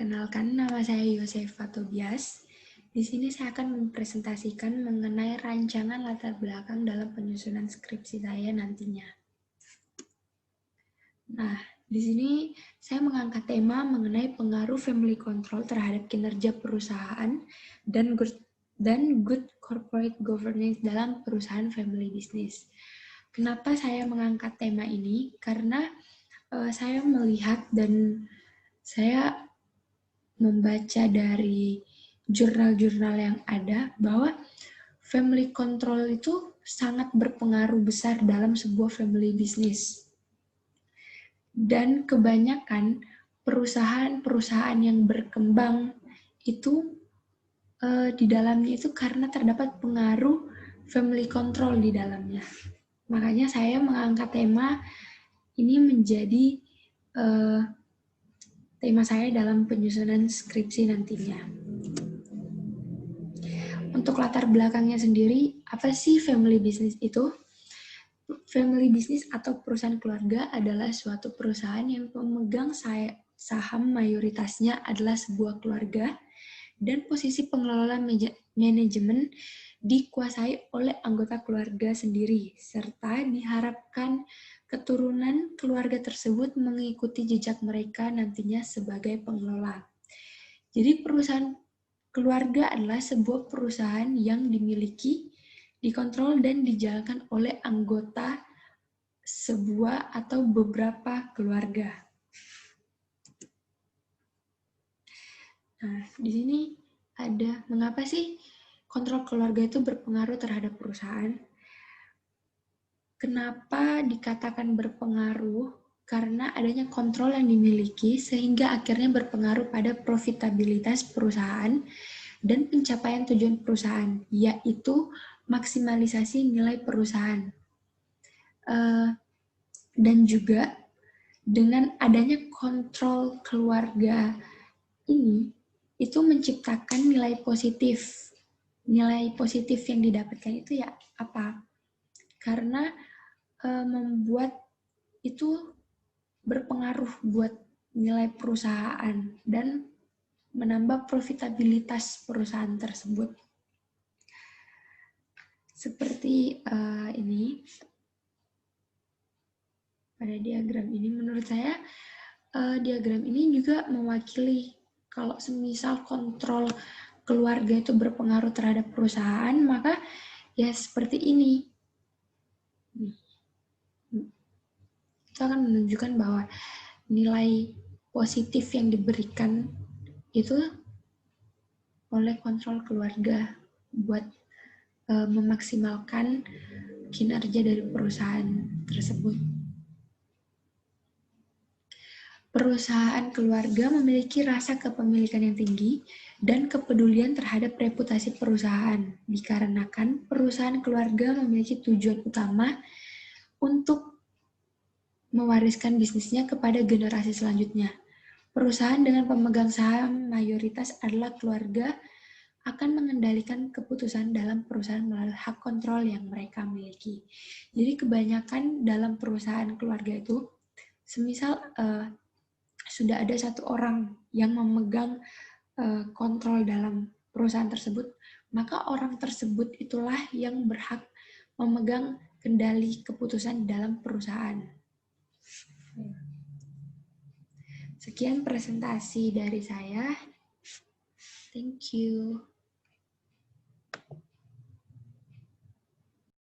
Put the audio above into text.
Perkenalkan, nama saya Yosefa Tobias. Di sini saya akan mempresentasikan mengenai rancangan latar belakang dalam penyusunan skripsi saya nantinya. Nah, di sini saya mengangkat tema mengenai pengaruh family control terhadap kinerja perusahaan dan good corporate governance dalam perusahaan family business. Kenapa saya mengangkat tema ini? Karena saya melihat dan saya membaca dari jurnal-jurnal yang ada bahwa family control itu sangat berpengaruh besar dalam sebuah family business. Dan kebanyakan perusahaan-perusahaan yang berkembang itu di dalamnya itu karena terdapat pengaruh family control di dalamnya. Makanya saya mengangkat tema ini menjadi tema saya dalam penyusunan skripsi nantinya. Untuk latar belakangnya sendiri, apa sih family business itu? Family business atau perusahaan keluarga adalah suatu perusahaan yang pemegang saham mayoritasnya adalah sebuah keluarga dan posisi pengelola manajemen dikuasai oleh anggota keluarga sendiri, serta diharapkan keturunan keluarga tersebut mengikuti jejak mereka nantinya sebagai pengelola. Jadi perusahaan keluarga adalah sebuah perusahaan yang dimiliki, dikontrol, dan dijalankan oleh anggota sebuah atau beberapa keluarga. Nah, di sini ada mengapa sih kontrol keluarga itu berpengaruh terhadap perusahaan? Kenapa dikatakan berpengaruh? Karena adanya kontrol yang dimiliki sehingga akhirnya berpengaruh pada profitabilitas perusahaan dan pencapaian tujuan perusahaan, yaitu maksimalisasi nilai perusahaan. Dan juga dengan adanya kontrol keluarga ini, itu menciptakan nilai positif. Nilai positif yang didapatkan itu ya apa? Karena membuat itu berpengaruh buat nilai perusahaan dan menambah profitabilitas perusahaan tersebut. Seperti ini, pada diagram ini menurut saya diagram ini juga mewakili kalau semisal kontrol keluarga itu berpengaruh terhadap perusahaan, maka ya seperti ini. Itu akan menunjukkan bahwa nilai positif yang diberikan itu oleh kontrol keluarga buat memaksimalkan kinerja dari perusahaan tersebut. Perusahaan keluarga memiliki rasa kepemilikan yang tinggi dan kepedulian terhadap reputasi perusahaan, dikarenakan perusahaan keluarga memiliki tujuan utama untuk mewariskan bisnisnya kepada generasi selanjutnya. Perusahaan dengan pemegang saham mayoritas adalah keluarga akan mengendalikan keputusan dalam perusahaan melalui hak kontrol yang mereka miliki. Jadi kebanyakan dalam perusahaan keluarga itu, semisal sudah ada satu orang yang memegang kontrol dalam perusahaan tersebut, maka orang tersebut itulah yang berhak memegang kendali keputusan dalam perusahaan. Sekian presentasi dari saya. Thank you.